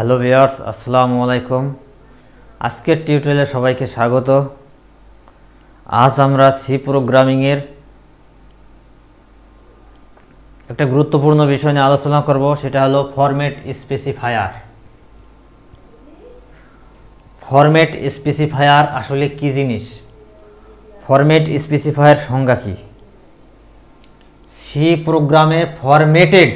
Hello viewers, আসসালামু আলাইকুম। আজকের টিউটোরিয়ালে সবাইকে স্বাগত। আজ আমরা সি প্রোগ্রামিংয়ের একটা গুরুত্বপূর্ণ বিষয় নিয়ে আলোচনা করব, সেটা হলো ফরম্যাট স্পেসিফায়ার। ফরম্যাট স্পেসিফায়ার আসলে কি জিনিস, ফরম্যাট স্পেসিফায়ার সংজ্ঞা কি, সি প্রোগ্রামে ফরম্যাটেড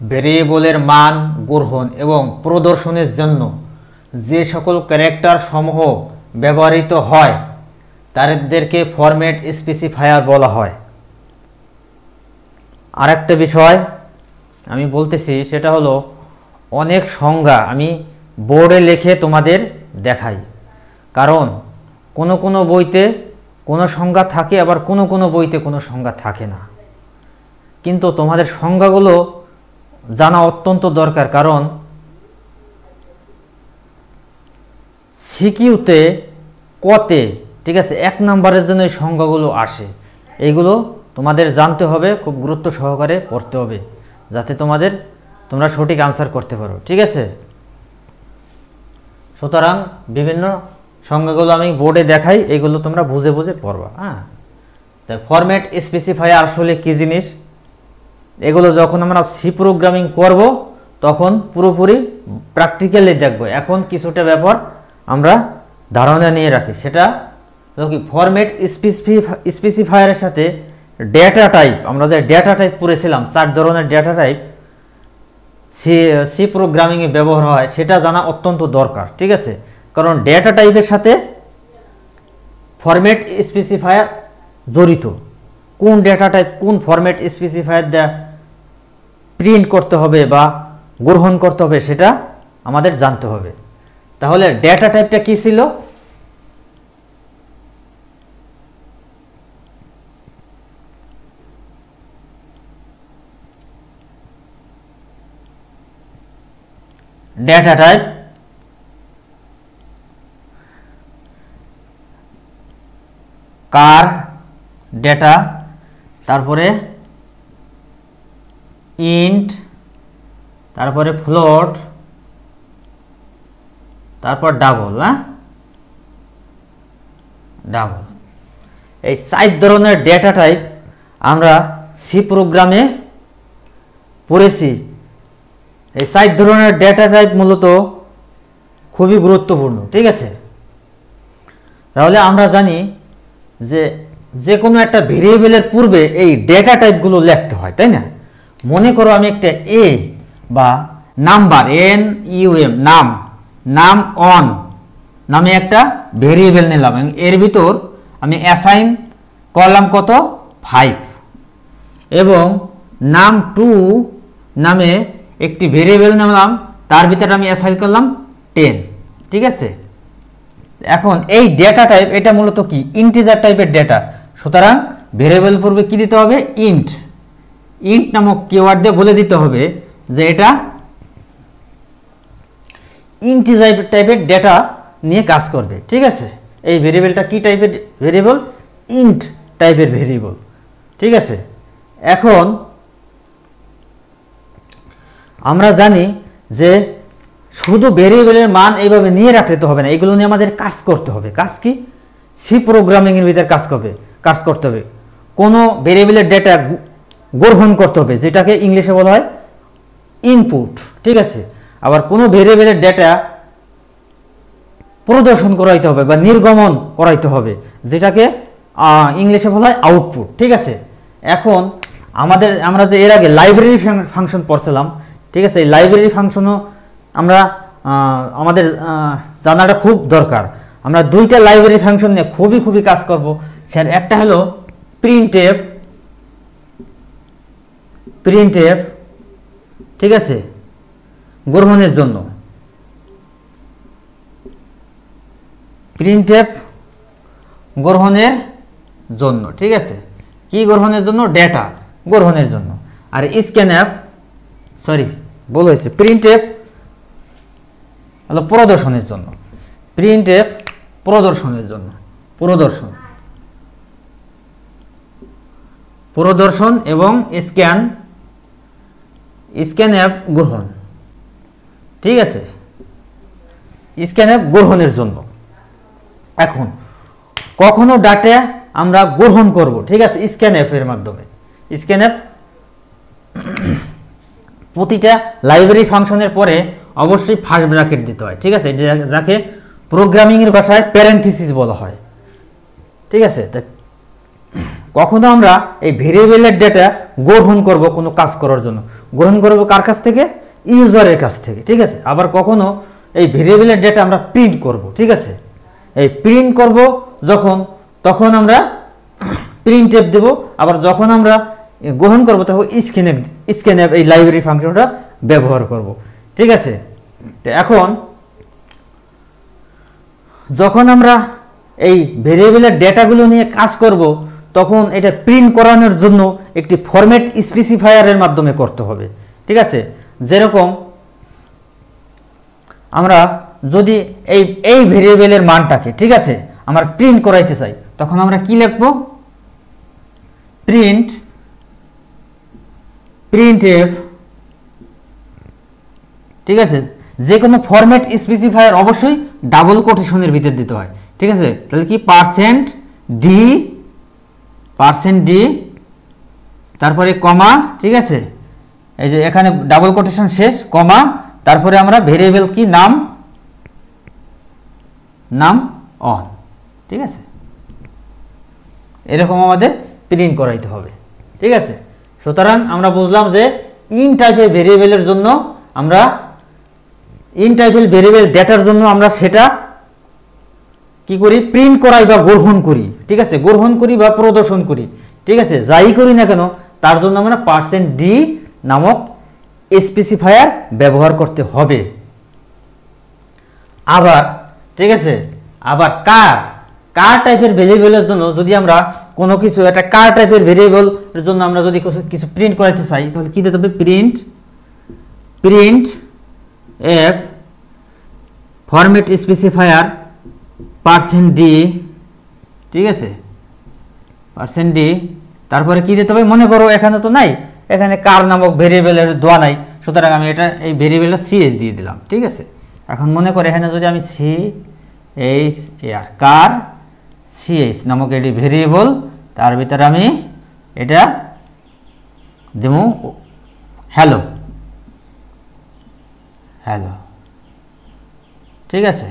ভেরিয়েবলের মান গ্রহণ এবং প্রদর্শনের জন্য যে সকল ক্যারেক্টার সমূহ ব্যবহৃত হয় তাদেরকে ফরম্যাট স্পেসিফায়ার বলা হয়। আরেকটা বিষয় আমি বলতেছি, সেটা হলো অনেক সংজ্ঞা আমি বোর্ডে লিখে তোমাদের দেখাই, কারণ কোনো বইতে কোনো সংজ্ঞা থাকে, আবার কোনো বইতে কোনো সংজ্ঞা থাকে না। কিন্তু তোমাদের সংজ্ঞাগুলো জানা অত্যন্ত দরকার, কারণ সিকিউতে কতে ঠিক আছে 1 নম্বরের জন্য এই সংজ্ঞাগুলো আসে। এইগুলো তোমাদের জানতে হবে, খুব গুরুত্ব সহকারে পড়তে হবে, যাতে তোমরা সঠিক আনসার করতে পারো, ঠিক আছে। সুতরাং বিভিন্ন সংজ্ঞাগুলো আমি বোর্ডে দেখাই, এইগুলো তোমরা বুঝে পড়বা। তাই ফরম্যাট স্পেসিফায়ার আসলে কি জিনিস, এগুলো যখন আমরা সি প্রোগ্রামিং করব তখন পুরোপুরি প্র্যাকটিক্যালি দেখব। এখন কিছুটা ব্যাপার আমরা ধারণা নিয়ে রাখি, সেটা কি ফরম্যাট স্পেসিফায়ারের সাথে ডেটা টাইপ, আমরা যে ডেটা টাইপ পড়েছিলাম 4 ধরনের ডেটা টাইপ সি প্রোগ্রামিংয়ে ব্যবহার হয়, সেটা জানা অত্যন্ত দরকার, ঠিক আছে। কারণ ডেটা টাইপের সাথে ফরম্যাট স্পেসিফায়ার জড়িত। কোন ডেটা টাইপ কোন ফরম্যাট স্পেসিফায়ার দেয়া প্রিন্ট করতে হবে বা গ্রহণ করতে হবে, সেটা আমাদের জানতে হবে। তাহলে ডেটা টাইপটা কি ছিল? ডেটা টাইপ কার ডেটা, তারপরে ইন্ট, তারপরে ফ্লোট, তারপর ডাবল। ডাবল, এই 4 ধরনের ডেটা টাইপ আমরা সি প্রোগ্রামে পড়েছি। এই 4 ধরনের ডেটা টাইপ মূলত খুবই গুরুত্বপূর্ণ, ঠিক আছে। তাহলে আমরা জানি যে কোনো একটা ভেরিয়েবলের পূর্বে এই ডেটা টাইপগুলো লিখতে হয়, তাই না? মনে করো আমি একটা এ বা নাম্বার NUM নাম অন নামে একটা ভেরিয়েবল নিলাম, এবং এর ভিতর আমি অ্যাসাইন করলাম কত 5, এবং নাম 2 নামে একটি ভেরিয়েবল নিলাম, তার ভিতরে আমি অ্যাসাইন করলাম 10, ঠিক আছে। এখন এই ডেটা টাইপ এটা মূলত কি ইন্টিজার টাইপের ডেটা, সুতরাং ভেরিয়েবল পূর্বে কি দিতে হবে ইন্ট নামক কিওয়ার্ড দিয়ে বলে দিতে হবে যে এটা ইন্টিজার টাইপের ডেটা নিয়ে কাজ করবে, ঠিক আছে। এই ভেরিয়েবলটা কি টাইপের ভেরিয়েবল? ইন্ট টাইপের ভেরিয়েবল, ঠিক আছে। এখন আমরা জানি যে শুধু ভেরিয়েবলের মান এইভাবে নিয়ে রাখতে হবে না, এগুলো নিয়ে আমাদের কাজ করতে হবে। কাজ কি? সি প্রোগ্রামিংয়ের ভিতরে কাজ করতে হবে। কোনো ভেরিয়েবলের ডেটা গ্রহণ করতে হবে, যেটাকে ইংলিশে বলা হয় ইনপুট, ঠিক আছে। আবার কোনো ভেরিয়েবলের ডেটা প্রদর্শন করাইতে হবে বা নির্গমন করাইতে হবে, যেটাকে ইংলিশে বলা হয় আউটপুট, ঠিক আছে। এখন আমরা যে এর আগে লাইব্রেরি ফাংশন পড়ছিলাম, ঠিক আছে। এই লাইব্রেরি ফাংশনও আমাদের জানাটা খুব দরকার। আমরা 2টা লাইব্রেরি ফাংশন নিয়ে খুবই কাজ করব। স্যার, একটা হলো প্রিন্টএফ, ঠিক আছে, গ্রহণের জন্য, প্রিন্টএফ গ্রহণের জন্য, ঠিক আছে। কি গ্রহণের জন্য? ডেটা গ্রহণের জন্য। আর স্ক্যানএফ, ভুল হয়েছে, প্রিন্টএফ হলো প্রদর্শনের জন্য। প্রিন্টএফ প্রদর্শনের জন্য, প্রদর্শন এবং স্ক্যানএফ গ্রহণ, ঠিক আছে, স্ক্যানএফ গ্রহণের জন্য। এখন কখনো ডাটা আমরা গ্রহণ করব, ঠিক আছে, স্ক্যানএফ এর মাধ্যমে। স্ক্যানএফ প্রতিটা লাইব্রেরি ফাংশনের পরে অবশ্যই ফার্স্ট ব্র্যাকেট দিতে হয়, ঠিক আছে, যাকে প্রোগ্রামিং এর ভাষায় প্যারেন্থেসিস বলা হয়, ঠিক আছে। কখনো আমরা এই ভেরিয়েবলের ডেটা গ্রহণ করব কোনো কাজ করার জন্য, গ্রহণ করব কার কাছ থেকে? ইউজারের কাছ থেকে, ঠিক আছে। আবার কখনো এই ভেরিয়েবলের ডেটা আমরা প্রিন্ট করব, ঠিক আছে। এই প্রিন্ট করব যখন, তখন আমরা প্রিন্টএফ দেব। আবার যখন আমরা গ্রহণ করব তখন স্ক্যানএফ এই লাইব্রেরি ফাংশনটা ব্যবহার করব, ঠিক আছে। এখন যখন আমরা এই ভেরিয়েবলের ডেটাগুলো নিয়ে কাজ করব তখন এটা প্রিন্ট করানোর জন্য একটি ফরম্যাট স্পেসিফায়ারের মাধ্যমে করতে হবে, ঠিক আছে। যেরকম আমরা যদি এই ভেরিয়েবলের মানটাকে, ঠিক আছে, আমরা প্রিন্ট করাইতে চাই, তখন আমরা কি লিখব? প্রিন্টএফ, ঠিক আছে। যে কোনো ফরম্যাট স্পেসিফায়ার অবশ্যই ডাবল কোটেশনের ভিতর দিতে হয়, ঠিক আছে। তাহলে কি %d তারপরে কমা, ঠিক আছে, এই যে এখানে ডাবল কোটেশন শেষ, কমা, তারপরে আমরা ভেরিয়েবল কি নাম অন, ঠিক আছে। এরকম আমাদের প্রিন্ট করাইতে হবে, ঠিক আছে। সুতরাং আমরা বুঝলাম যে ইন টাইপের ভেরিয়েবলের জন্য আমরা ইন টাইপের ভেরিয়েবল ডেটার জন্য আমরা সেটা কি করি? প্রিন্ট করাই বা গ্রহণ করি, ঠিক আছে, গ্রহণ করি বা প্রদর্শন করি, ঠিক আছে। যাই করি না কেন তার জন্য আমরা %d নামক স্পেসিফায়ার ব্যবহার করতে হবে। আবার, ঠিক আছে, আবার কার টাইপের ভেরিয়েবলের জন্য যদি আমরা কোনো কিছু একটা কার টাইপের ভেরিয়েবলের জন্য আমরা যদি কিছু প্রিন্ট করাইতে চাই তাহলে কি দিতে হবে? প্রিন্টএফ ফরম্যাট স্পেসিফায়ার %d, ঠিক আছে, %d, তারপরে কি দিতে হবে? মনে করো এখানে তো নাই, এখানে কার নামক ভেরিয়েবলের দোয়া নাই, সুতরাং আমি এটা এই ভেরিয়েবলটা ch দিয়ে দিলাম, ঠিক আছে। এখন মনে করো এখানে যদি আমি কার ch নামক এটি ভেরিয়েবল, তার ভিতরে আমি এটা দেবো হ্যালো, ঠিক আছে।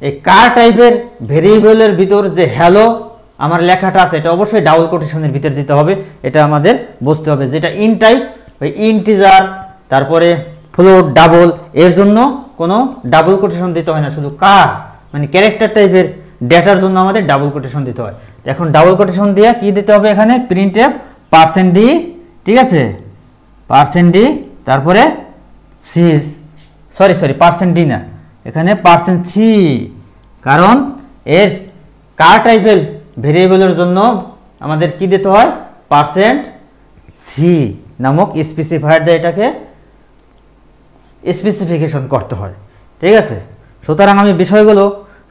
এই কার টাইপের ভেরিয়েবলের ভিতর যে হ্যালো আমার লেখাটা আছে এটা অবশ্যই ডাবল কোটেশনের ভিতর দিতে হবে, এটা আমাদের বুঝতে হবে। যেটা ইন টাইপ, ওই ইন্টিজার তারপরে ফ্লোট ডাবল, এর জন্য কোনো ডাবল কোটেশন দিতে হয় না, শুধু কার মানে ক্যারেক্টার টাইপের ডেটার জন্য আমাদের ডাবল কোটেশন দিতে হয়। এখন ডাবল কোটেশন দিয়ে কি দিতে হবে? এখানে প্রিন্টএফ %d, ঠিক আছে, %d, তারপরে %d না, এখানে %c, কারণ এর কার টাইপের ভেরিয়েবলের জন্য আমাদের কি দিতে হয়? %c নামক স্পেসিফায়ার দিয়ে এটাকে স্পেসিফিকেশন করতে হয়, ঠিক আছে। সুতরাং আমি বিষয়গুলো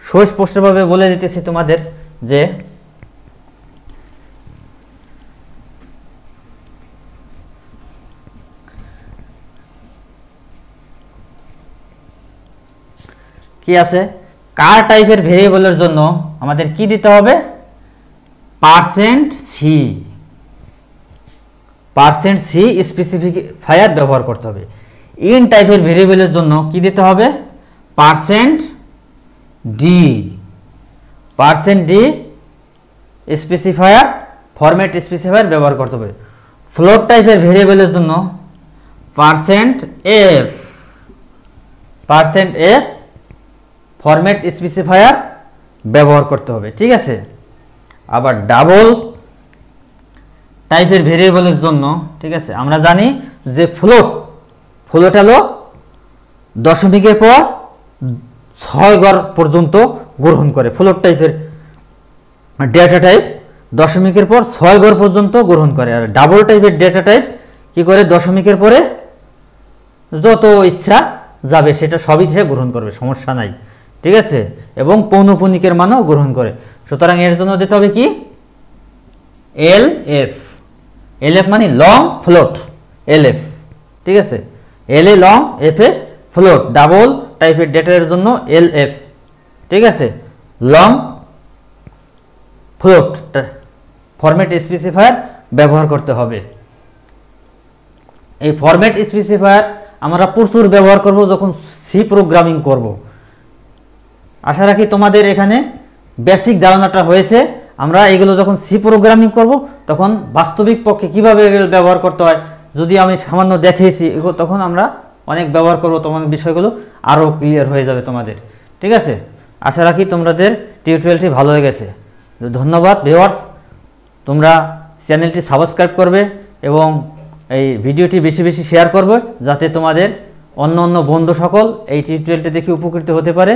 সুস্পষ্টভাবে বলে দিতেছি তোমাদের যে কি আছে? কার টাইপের ভেরিয়েবলের জন্য আমাদের কি দিতে হবে? %c স্পেসিফায়ার ব্যবহার করতে হবে। ইন টাইপের ভেরিয়েবলের জন্য কি দিতে হবে? %d স্পেসিফায়ার ফরম্যাট স্পেসিফায়ার ব্যবহার করতে হবে। ফ্লোট টাইপের ভেরিয়েবলের জন্য %f ফরম্যাট স্পেসিফায়ার ব্যবহার করতে হবে, ঠিক আছে। আবার ডাবল টাইপের ভেরিয়েবলের জন্য, ঠিক আছে, আমরা জানি যে ফ্লোট হলো দশমিকের পর 6 ঘর পর্যন্ত গ্রহণ করে। ফ্লোট টাইপের ডেটা টাইপ দশমিকের পর 6 ঘর পর্যন্ত গ্রহণ করে। আর ডাবল টাইপের ডেটা টাইপ কি করে? দশমিকের পরে যত ইচ্ছা যাবে সেটা সবই সে গ্রহণ করবে, সমস্যা নাই, ঠিক আছে, এবং পৌনঃপুনিকের মানও গ্রহণ করে। সুতরাং এর জন্য দিতে হবে কি? LF মানে লং ফ্লোট, LF, ঠিক আছে। এল এ লং, এফ এ ফ্লোট, ডাবল টাইপের ডেটার জন্য এল এফ, ঠিক আছে। লং ফ্লোট ফরম্যাট স্পেসিফায়ার ব্যবহার করতে হবে। এই ফরম্যাট স্পেসিফায়ার আমরা প্রচুর ব্যবহার করব যখন সি প্রোগ্রামিং করব। আশা রাখি তোমাদের এখানে বেসিক ধারণাটা হয়েছে। আমরা এগুলো যখন সি প্রোগ্রামিং করব তখন বাস্তবিক পক্ষে কিভাবে এগুলো ব্যবহার করতে হয় যদি আমি সামান্য দেখিয়েছি, তখন আমরা অনেক ব্যবহার করব, তোমাদের বিষয়গুলো আরও ক্লিয়ার হয়ে যাবে তোমাদের, ঠিক আছে। আশা রাখি তোমাদের টিউটোরিয়ালটি ভালো হয়ে গেছে। ধন্যবাদ ভিউয়ার্স, তোমরা চ্যানেলটি সাবস্ক্রাইব করবে এবং এই ভিডিওটি বেশি বেশি শেয়ার করবে যাতে তোমাদের অন্য অন্য বন্ধু সকল এই টিউটোরিয়ালটি দেখে উপকৃত হতে পারে।